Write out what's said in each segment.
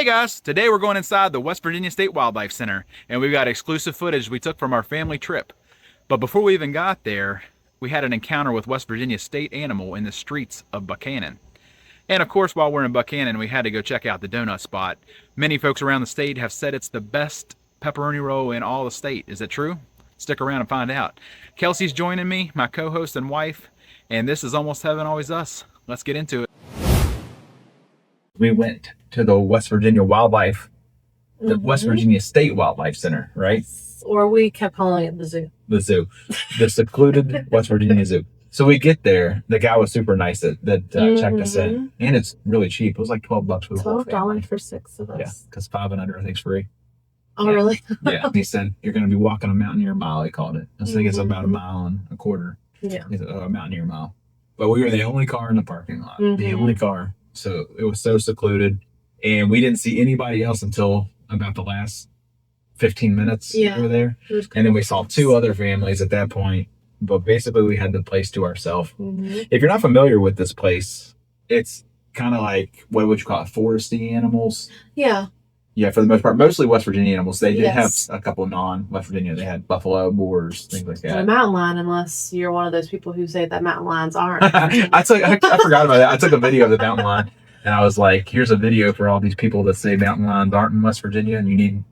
Hey guys, today we're going inside the West Virginia State Wildlife Center, and we've got exclusive footage we took from our family trip. But before we even got there, we had an encounter with West Virginia state animal in the streets of Buckhannon. And of course, while we're in Buckhannon, we had to go check out the donut spot. Many folks around the state have said it's the best pepperoni roll in all the state. Is it true? Stick around and find out. Kelsey's joining me, my co-host and wife, and this is Almost Heaven, Always Us. Let's get into it. We went to the West Virginia West Virginia State Wildlife Center, right? Or we kept calling it the zoo. The zoo. The secluded West Virginia Zoo. So we get there. The guy was super nice that checked us in. And it's really cheap. It was like $12 for the whole family. $12 for 6 of us. Yeah, because 5 and under I think is free. Oh, yeah. Really? Yeah. He said, you're going to be walking a mountaineer mile, he called it. I think it's about a mile and a quarter. Yeah. He said, a mountaineer mile. But we were the only car in the parking lot. The only car. So it was so secluded. And we didn't see anybody else until about the last 15 minutes over there. And then we saw 2 other families at that point. But basically, we had the place to ourselves. If you're not familiar with this place, it's kind of like, what would you call it, foresty animals? Yeah. Yeah, for the most part, mostly West Virginia animals. They did have a couple non-West Virginia. They had buffalo, boars, things like that. A mountain lion, unless you're one of those people who say that mountain lions aren't. I forgot about that. I took a video of the mountain lion, and I was like, here's a video for all these people that say mountain lions aren't in West Virginia, and you need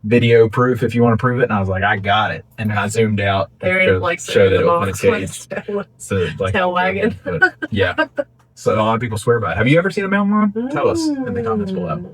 video proof if you want to prove it. And I was like, I got it. And then I zoomed out to show that it was in a cage. So, like, tail wagging. Yeah. So a lot of people swear by it. Have you ever seen a mountain lion? Tell us in the comments below.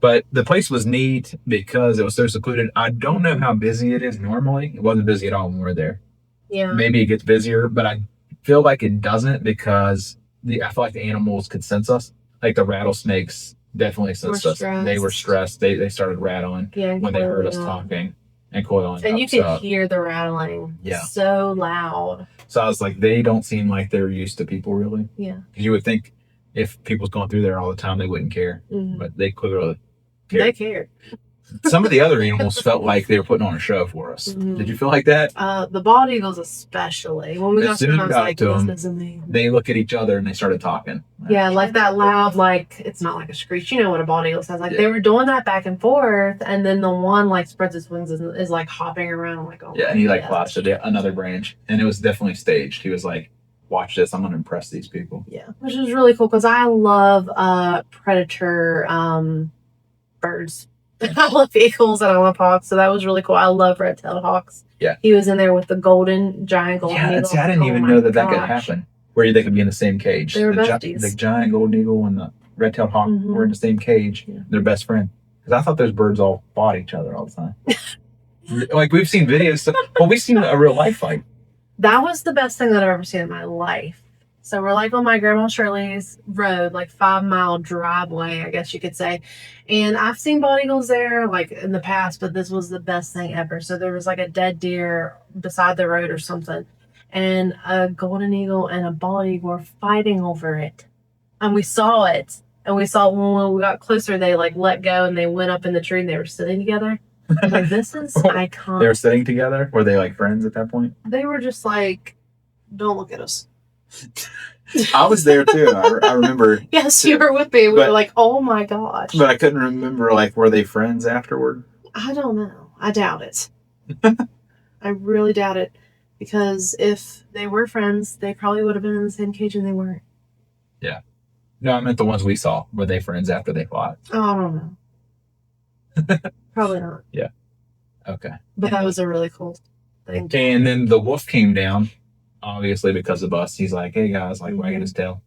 But the place was neat because it was so secluded. I don't know how busy it is normally. It wasn't busy at all when we were there. Yeah. Maybe it gets busier, but I feel like it doesn't because I feel like the animals could sense us. Like the rattlesnakes definitely sensed us. They were stressed. They started rattling when they heard us talking and coiling up. And you could hear the rattling. Yeah. So loud. So I was like, they don't seem like they're used to people really. Yeah. Because you would think if people's going through there all the time, they wouldn't care. But they clearly cared. They cared. Some of the other animals felt like they were putting on a show for us. Did you feel like that? The bald eagles especially. When we got to them, I was like, this is amazing. They look at each other and they started talking. Yeah, like that loud, like, it's not like a screech. You know what a bald eagle sounds like. They were doing that back and forth, and then the one, like, spreads its wings and is like, hopping around. I'm like, oh, yeah, and he, like, flies to another branch. And it was definitely staged. He was like, watch this. I'm going to impress these people. Yeah, which is really cool because I love predator birds. I love eagles and I love hawks, so that was really cool. I love red-tailed hawks. Yeah. He was in there with the giant golden eagle. Yeah, I didn't even know that could happen. Where they could be in the same cage. They were besties. The giant golden eagle and the red-tailed hawk were in the same cage. Yeah. They're best friends. Because I thought those birds all fought each other all the time. Like, we've seen videos. Well, we've seen a real life fight. That was the best thing that I've ever seen in my life. So we're like on my grandma Shirley's road, like 5-mile driveway, I guess you could say. And I've seen bald eagles there like in the past, but this was the best thing ever. So there was like a dead deer beside the road or something. And a golden eagle and a bald eagle were fighting over it. And we saw it. And we saw when we got closer, they like let go and they went up in the tree and they were sitting together. I was like, this is iconic. They were sitting together? Were they like friends at that point? They were just like, don't look at us. I was there too. I remember. Yes, you were with me. We were like, oh my gosh. But I couldn't remember, like, were they friends afterward? I don't know. I doubt it. I really doubt it. Because if they were friends, they probably would have been in the same cage and they weren't. Yeah. No, I meant the ones we saw. Were they friends after they fought? Oh, I don't know. Probably not. Yeah. Okay. But that was a really cool thing. And then the wolf came down. Obviously, because of us, he's like, hey guys, like wagging his tail.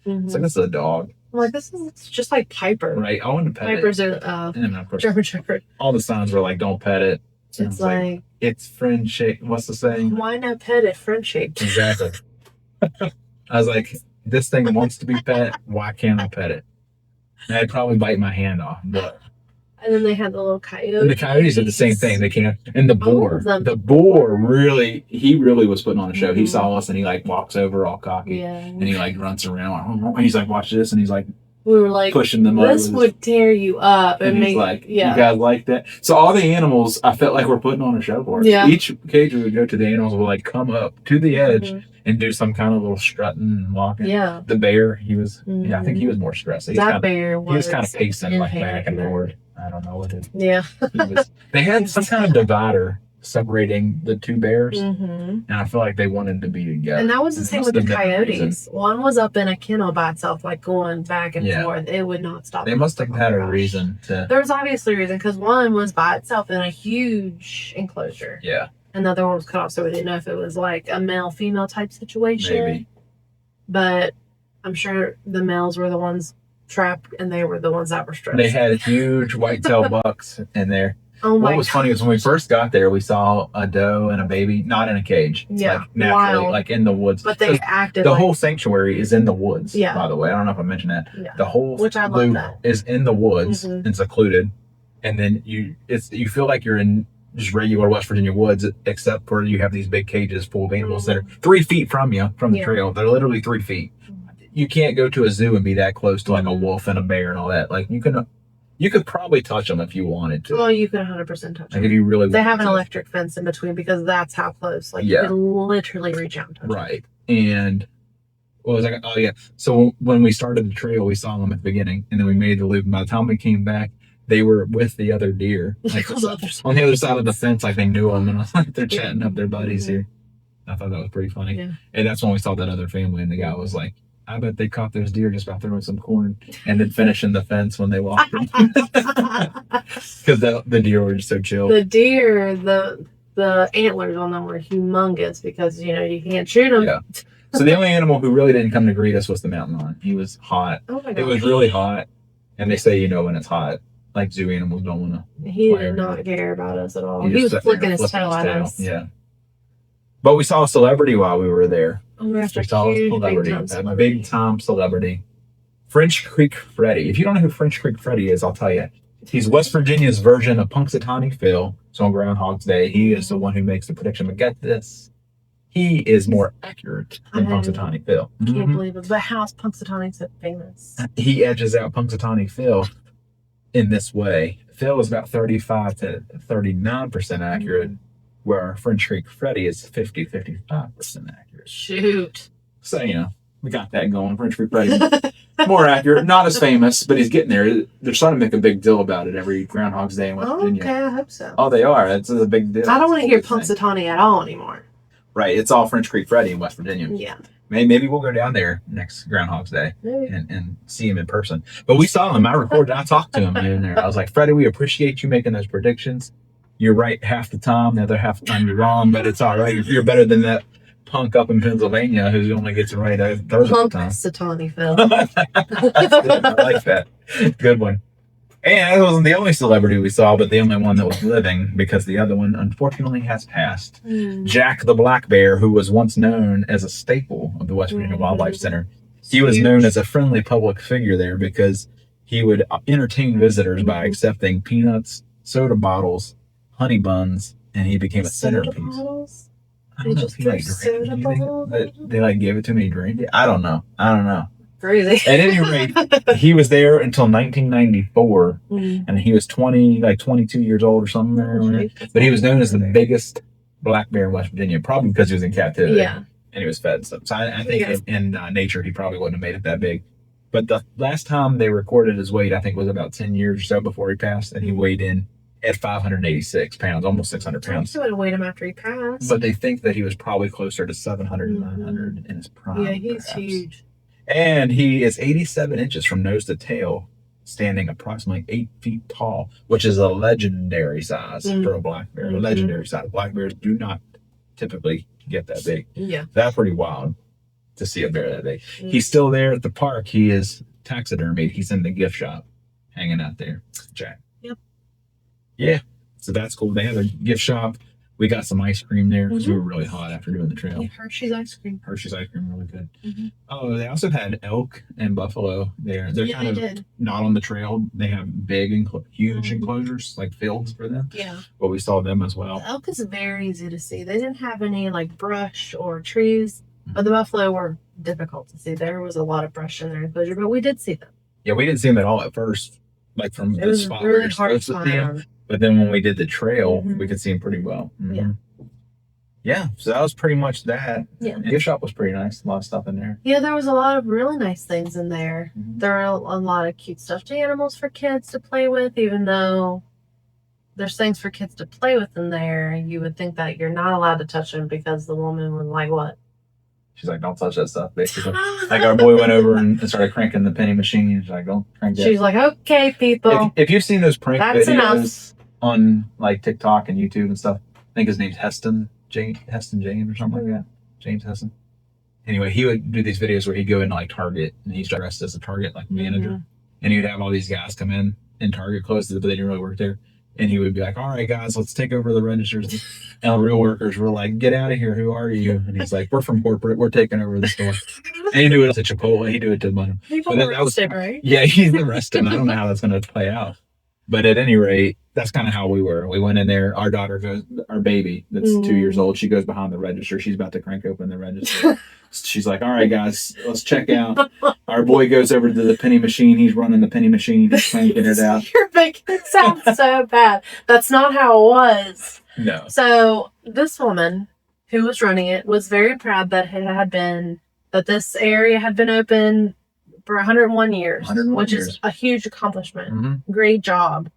It's like, this is a dog. I'm like, this is just like Piper. Right. I want to pet Piper's it. Piper's German Shepherd. All the signs were like, don't pet it. It's like, it's friend shaped. What's the saying? Why not pet it? Friend shaped. Exactly. I was like, this thing wants to be pet. Why can't I pet it? And I'd probably bite my hand off. But and then they had the little coyotes. And the coyotes did the same thing. They came, and the boar he really was putting on a show. He saw us and he like walks over all cocky and he like grunts around. He's like, watch this. And he's like We were like, pushing them over. this would tear you up. And he's make, like, you guys like that? So all the animals, I felt like we're putting on a show for us. Yeah. Each cage we would go to, the animals would like come up to the edge and do some kind of little strutting and walking. Yeah. The bear, he was, I think he was more stressed. He was kind of pacing like back and forth. I don't know what it. Yeah. They had some kind of divider separating the two bears, and I feel like they wanted to be together. And that was the same with the coyotes. One was up in a kennel by itself, like going back and forth. It would not stop. They must have had a reason to. There was obviously a reason, because one was by itself in a huge enclosure. Yeah. And the other one was cut off, so we didn't know if it was like a male-female type situation. Maybe. But I'm sure the males were the ones trapped, and they were the ones that were stressed. They had huge white-tailed bucks in there. Oh my What was funny is when we first got there, we saw a doe and a baby, not in a cage. Yeah, like naturally, like in the woods. But they acted. The whole sanctuary is in the woods. Yeah. By the way, I don't know if I mentioned that. Yeah. The whole which I love that is in the woods and secluded, and then you feel like you're in just regular West Virginia woods, except for you have these big cages full of animals that are 3 feet from you from the trail. They're literally 3 feet. You can't go to a zoo and be that close to like a wolf and a bear and all that. Like you could probably touch them if you wanted to. Well, you could 100% touch them. Like if you really They have an electric fence in between, because that's how close. Like you could literally reach out and touch them. Right. And what was I? Oh yeah. So when we started the trail, we saw them at the beginning, and then we made the loop. And by the time we came back, they were with the other deer, like on the other side of the fence, like they knew them, and I was like, they're chatting up their buddies here. I thought that was pretty funny. Yeah. And that's when we saw that other family, and the guy was like, I bet they caught those deer just by throwing some corn and then finishing the fence when they walked in. Because the deer were just so chill. The deer, the antlers on them were humongous, because, you can't shoot them. Yeah. So the only animal who really didn't come to greet us was the mountain lion. He was hot. Oh my God. It was really hot. And they say, when it's hot, like zoo animals don't want to. He did not care about us at all. He was flicking his tail at us. Yeah. But we saw a celebrity while we were there. Oh my gosh, we saw a big time celebrity. French Creek Freddie. If you don't know who French Creek Freddie is, I'll tell you. He's West Virginia's version of Punxsutawney Phil. So on Groundhog's Day, he is the one who makes the prediction. But get this. He is more accurate than Punxsutawney Phil. I can't believe it. But how's Punxsutawney so famous? He edges out Punxsutawney Phil in this way. Phil is about 35 to 39% accurate, where French Creek Freddie is 55% accurate. Shoot. So, we got that going. French Creek Freddie, more accurate, not as famous, but he's getting there. They're starting to make a big deal about it every Groundhog's Day in West Virginia. Okay, I hope so. Oh, they are. It's a big deal. I don't want to hear Punxsutawney at all anymore. Right. It's all French Creek Freddie in West Virginia. Yeah. Maybe we'll go down there next Groundhog's Day and see him in person. But we saw him. I talked to him in there. I was like, Freddie, we appreciate you making those predictions. You're right half the time. The other half the time you're wrong, but it's all right. You're better than that punk up in Pennsylvania who only gets it right a third of the time. Punxsutawney Phil. I like that. Good one. And it wasn't the only celebrity we saw, but the only one that was living, because the other one unfortunately has passed. Jack the black bear, who was once known as a staple of the West Virginia Wildlife Center. He was known as a friendly public figure there because he would entertain visitors by accepting peanuts, soda bottles, honey buns, and he became a centerpiece. Bottles? I don't know if he drank anything, but they gave it to me to drink it. I don't know. Crazy. At any rate, he was there until 1994, and he was 22 years old or something there. But he was known as the biggest black bear in West Virginia, probably because he was in captivity. Yeah. And he was fed stuff. So I think in nature, he probably wouldn't have made it that big. But the last time they recorded his weight, I think, was about 10 years or so before he passed, and he weighed in at 586 pounds, almost 600 pounds. I would have weighed him after he passed. But they think that he was probably closer to 700 and 900 in his prime. Yeah, he's huge. And he is 87 inches from nose to tail, standing approximately 8 feet tall, which is a legendary size for a black bear. A legendary size. Black bears do not typically get that big. Yeah. That's pretty wild to see a bear that big. He's still there at the park. He is taxidermied. He's in the gift shop hanging out there. Jack. Yep. Yeah. So that's cool. They have a gift shop. We got some ice cream there because we were really hot after doing the trail. Yeah, Hershey's ice cream. Hershey's ice cream, really good. Oh, they also had elk and buffalo there. They're kind of not on the trail. They have big, huge enclosures, like fields for them. Yeah. But we saw them as well. The elk is very easy to see. They didn't have any brush or trees, but the buffalo were difficult to see. There was a lot of brush in their enclosure, but we did see them. Yeah, we didn't see them at all at first, like from It the was spot where really you're hard to supposed to see them. find. But then when we did the trail, Mhm. we could see them pretty well. Yeah. Yeah, so that was pretty much that. Yeah. And the gift shop was pretty nice. A lot of stuff in there. Yeah, there was a lot of really nice things in there. Mhm. There are a lot of cute stuffed animals for kids to play with, even though there's things for kids to play with in there. You would think that you're not allowed to touch them because the woman was like, what? She's like, don't touch that stuff, basically. Like our boy went over and started cranking the penny machine. She's like, don't crank that. She's like, okay, people. If you've seen those prank That's videos enough. on like TikTok and YouTube and stuff, I think his name's Heston James or something like that. James Heston. Anyway, he would do these videos where he'd go into like Target and he's dressed as a Target like manager, and he would have all these guys come in Target clothes, but they didn't really work there. And he would be like, all right, guys, let's take over the registers. And the real workers were like, get out of here. Who are you? And he's like, we're from corporate. We're taking over the store. And he'd do it to Chipotle. He'd do it to Bun. People were arrested, right? Yeah, he's arrested. I don't know how that's going to play out. But at any rate, that's kind of how we were. We went in there. Our daughter goes, our baby that's 2 years old, she goes behind the register. She's about to crank open the register. She's like, all right, guys, let's check out. Our boy goes over to the penny machine. He's running the penny machine. He's cranking it out. You're making it sound so bad. That's not how it was. No. So this woman who was running it was very proud that this area had been open for 101 years, 101 which years. is a huge accomplishment. Mm-hmm. Great job.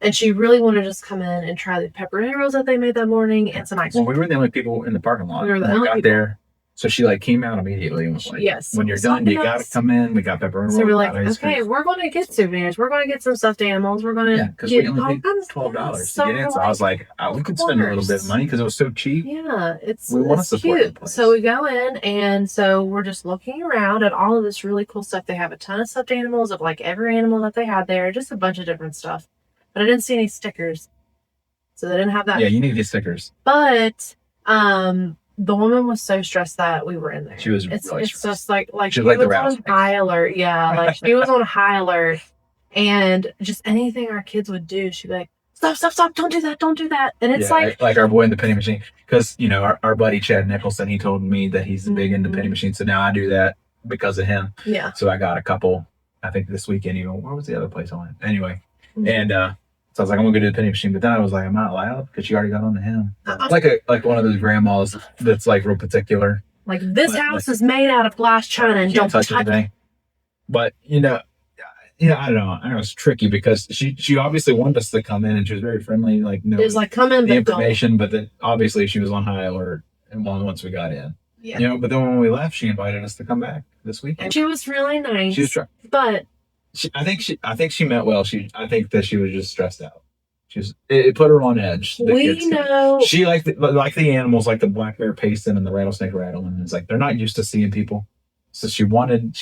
And she really wanted to just come in and try the pepperoni rolls that they made that morning and some ice cream. Well, we were the only people in the parking lot. We were the when only got people. there. So she like came out immediately and was like, Yes. when you're done, you got to come in. We got pepperoni. So we're like, got ice okay, cream. we're going to get souvenirs. We're going to get some stuffed animals. We're going to Because get we only all paid kinds of $12 to stuff. get in. So I was like, we could spend a little bit of money because it was so cheap. Yeah, We want to it's support the cute. place. So we go in, and so we're just looking around at all of this really cool stuff. They have a ton of stuffed animals of like every animal that they had there, just a bunch of different stuff. But I didn't see any stickers, so they didn't have that. Yeah, you need to get stickers. But the woman was so stressed that we were in there. She was It's really it's stressed. just like She she was like the was on rattlesnake. high alert. Yeah, like she was on high alert, and just anything our kids would do, she'd be like, "Stop! Don't do that! Don't do that!" And it's like our boy in the penny machine. Because our buddy Chad Nicholson, he told me that he's big into penny machines. So now I do that because of him. yeah. So I got a couple. I think this weekend even. Where was the other place I went? Anyway, and so I was like, I'm gonna go do the penny machine. But then I was like, I'm not allowed because she already got on to him. Like one of those grandmas that's like real particular. Like this house is made out of glass china and Can't don't touch anything. But I don't know. I know it's tricky because she obviously wanted us to come in and she was very friendly. Like no, It was like come in, the but don't. information, but then obviously she was on high alert. And once we got in, Yeah. but then when we left, she invited us to come back this weekend. And she was really nice. She was trying. But I think she meant well. I think that she was just stressed out. It put her on edge. The we kids did. know She liked the animals, like the black bear pacing and the rattlesnake rattling. It's like they're not used to seeing people, so she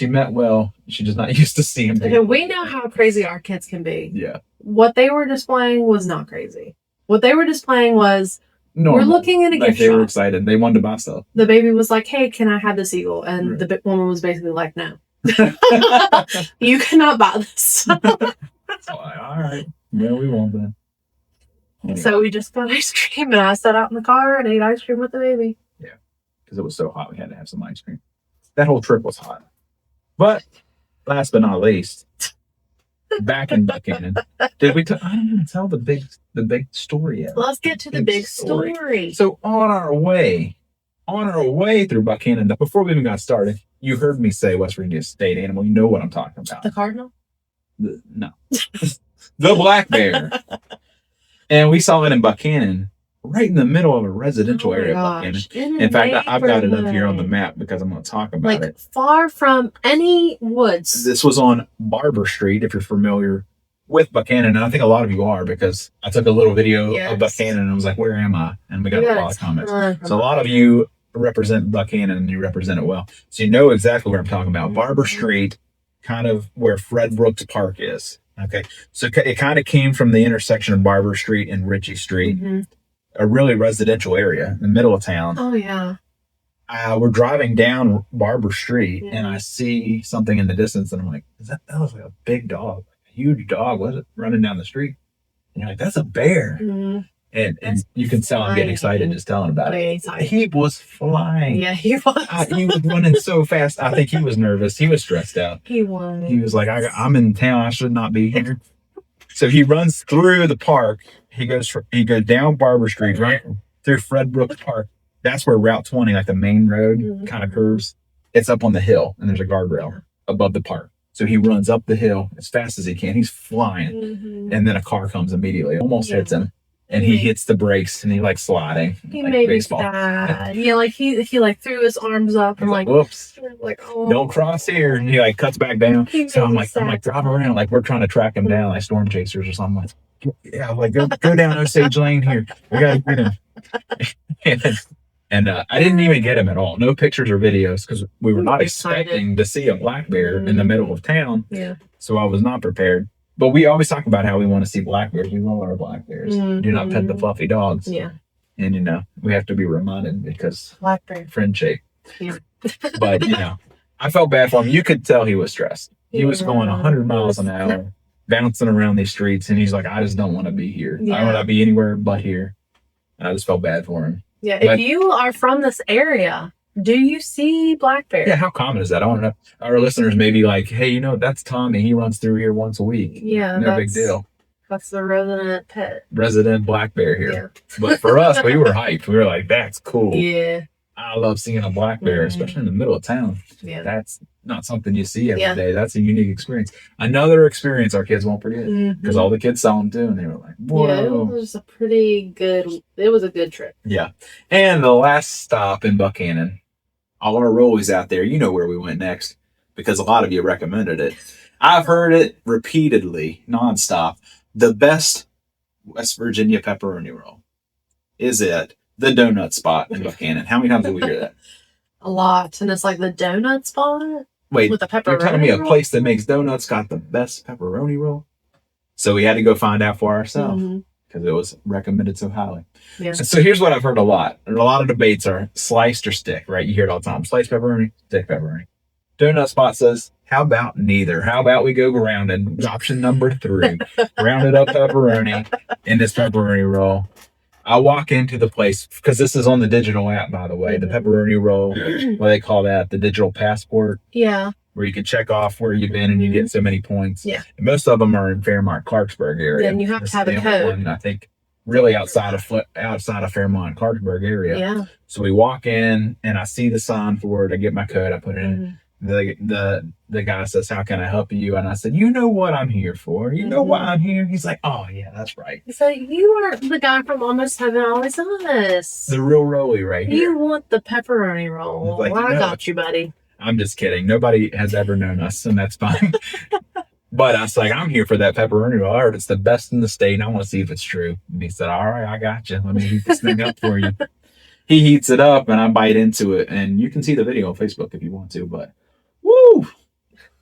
meant well. She's just not used to seeing people. and we know how crazy our kids can be. Yeah, What they were displaying was not crazy. What they were displaying was normal. we're looking at a Like gift they were shop. excited. They wanted to buy stuff. The baby was like, "Hey, can I have this eagle?" And Right. the woman was basically like, "No, you cannot buy this." So all right, well, we won't then. Anyway, So we just got ice cream, and I sat out in the car and ate ice cream with the baby. because it was so hot, we had to have some ice cream. That whole trip was hot. But last but not least, back in Buckhannon, I didn't even tell the big story yet. Let's get to the big story. So on our way through Buckhannon, before we even got started, you heard me say West Virginia state animal. You know what I'm talking about. The cardinal? No. The black bear. And we saw it in Buckhannon, right in the middle of a residential area of Buckhannon. In fact, I've got it up here on the map because I'm going to talk about it. Far from any woods. This was on Barber Street, if you're familiar with Buckhannon. And I think a lot of you are because I took a little video of Buckhannon and I was like, where am I? And we got a lot of comments. So a lot of you represent Buckhannon and you represent it well. So you know exactly where I'm talking about. Barber Street, kind of where Fred Brooks Park is. Okay. So it kind of came from the intersection of Barber Street and Ritchie Street, a really residential area in the middle of town. Oh, yeah. We're driving down Barber Street and I see something in the distance and I'm like, that looks like a big dog, a huge dog. Was it running down the street? And you're like, that's a bear. Mm-hmm. And you can tell I'm getting excited just telling about it. He was flying. Yeah, he was. He was running so fast. I think he was nervous. He was stressed out. He was. He was like, I'm in town. I should not be here. So he runs through the park. He goes down Barber Street, right through Fred Brooks Park. That's where Route 20, like the main road, kind of curves. It's up on the hill, and there's a guardrail above the park. So he runs up the hill as fast as he can. He's flying, and then a car comes immediately, almost hits him, and he hits the brakes, and he like sliding, he like made baseball. Me sad. Yeah, like he like threw his arms up and like, whoops, like oh, don't cross here, and he like cuts back down. So I'm like driving around, like we're trying to track him down, like storm chasers or something. Like, yeah, like go down Osage Lane here. We gotta get him. And I didn't even get him at all. No pictures or videos because we were not expecting to see a black bear in the middle of town. Yeah. So I was not prepared. But we always talk about how we want to see black bears. We love our black bears. Do not pet the fluffy dogs. Yeah. And, we have to be reminded because black bear friendship. Yeah. But, I felt bad for him. You could tell he was stressed. He was going 100 miles an hour, bouncing around these streets. And he's like, I just don't want to be here. I don't want to be anywhere but here. And I just felt bad for him. Yeah, if you are from this area, do you see black bears? Yeah, how common is that? I want to know. Our listeners may be like, hey, that's Tommy. He runs through here once a week. Yeah. No big deal. That's the resident pet. Resident black bear here. Yeah. But for us, we were hyped. We were like, that's cool. Yeah. I love seeing a black bear, especially in the middle of town. Yeah. That's not something you see every day. That's a unique experience. Another experience our kids won't forget because all the kids saw them too, and they were like, whoa. Yeah, it was a good trip. Yeah. And the last stop in Buckhannon, all our rollies out there, you know where we went next because a lot of you recommended it. I've heard it repeatedly, nonstop. The best West Virginia pepperoni roll is it. The donut spot in Buckhannon. How many times did we hear that? A lot. And it's like the donut spot? Wait, with the pepperoni you're telling me a roll? place that makes donuts got the best pepperoni roll? So we had to go find out for ourselves because it was recommended so highly. Yeah. So here's what I've heard a lot. And a lot of debates are sliced or stick, right? You hear it all the time. Sliced pepperoni, stick pepperoni. Donut spot says, how about neither? How about we go rounded? Option number 3. Rounded up pepperoni in this pepperoni roll. I walk into the place because this is on the digital app, by the way, the pepperoni roll, what they call that, the digital passport. Yeah. Where you can check off where you've been and you get so many points. Yeah. And most of them are in Fairmont, Clarksburg area. Then you have to have a code. One, I think really outside of Fairmont, Clarksburg area. Yeah. So we walk in and I see the sign for it. I get my code. I put it in. The guy says, how can I help you? And I said, you know what I'm here for. You know why I'm here? He's like, oh, yeah, that's right. So you are the guy from Almost Heaven, Always Us. The real rolly right here. You want the pepperoni roll. Like, I got you, buddy. I'm just kidding. Nobody has ever known us, and that's fine. But I was like, I'm here for that pepperoni roll. I heard it's the best in the state, and I want to see if it's true. And he said, all right, I got you. Let me heat this thing up for you. He heats it up, and I bite into it. And you can see the video on Facebook if you want to, but woo!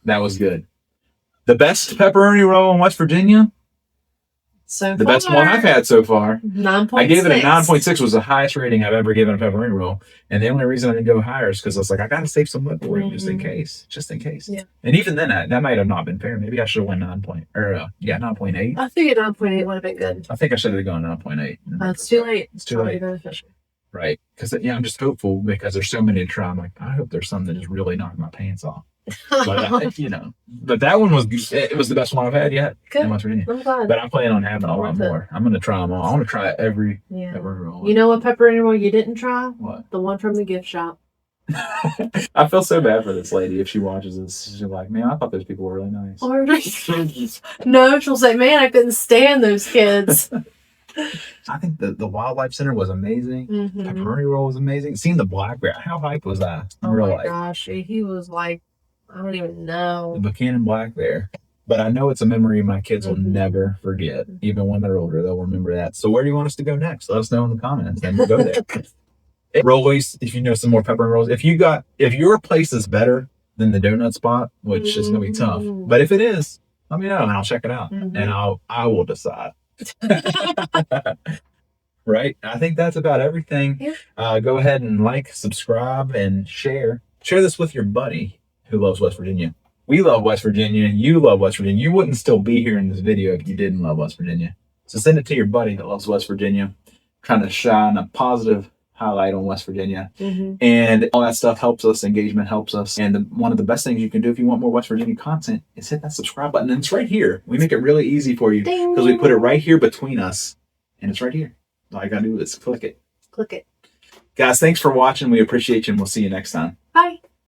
That was good. The best pepperoni roll in West Virginia? The best one I've had so far. 9.6. I gave it a 9.6. Was the highest rating I've ever given a pepperoni roll. And the only reason I didn't go higher is because I was like, I got to save some money for it just in case. Just in case. Yeah. And even then, that might have not been fair. Maybe I should have went 9.8. I think a 9.8 would have been good. I think I should have gone 9.8. It's too late. It's too late. Beneficial. Right. Because, I'm just hopeful because there's so many to try. I'm like, I hope there's some that just really knock my pants off. But, but that one was the best one I've had yet. Good. In West Virginia. I'm glad. But I'm planning on having a lot more. I'm going to try them all. I want to try every pepperoni roll. You know what pepperoni roll you didn't try? What? The one from the gift shop. I feel so bad for this lady if she watches this. She's like, man, I thought those people were really nice. No, she'll say, man, I couldn't stand those kids. I think the wildlife center was amazing. Pepperoni roll was amazing. Seeing the black bear, how hype was that? Oh my gosh, he was like, I don't even know. The Buckhannon black bear. But I know it's a memory my kids will never forget. Even when they're older, they'll remember that. So where do you want us to go next? Let us know in the comments, and we'll go there. Rollies, if you know some more pepperoni rolls. If your place is better than the donut spot, which is gonna be tough, but if it is, let me know and I'll check it out, and I will decide. Right? I think that's about everything. Yeah. Go ahead and like, subscribe, and share. Share this with your buddy who loves West Virginia. We love West Virginia. You love West Virginia. You wouldn't still be here in this video if you didn't love West Virginia. So send it to your buddy that loves West Virginia. trying to shine a positive highlight on West Virginia. Mm-hmm. And all that stuff helps us. Engagement helps us. And one of the best things you can do if you want more West Virginia content is hit that subscribe button. And it's right here. We make it really easy for you because we put it right here between us. And it's right here. All you got to do is click it. Click it. Guys, thanks for watching. We appreciate you, and we'll see you next time. Bye.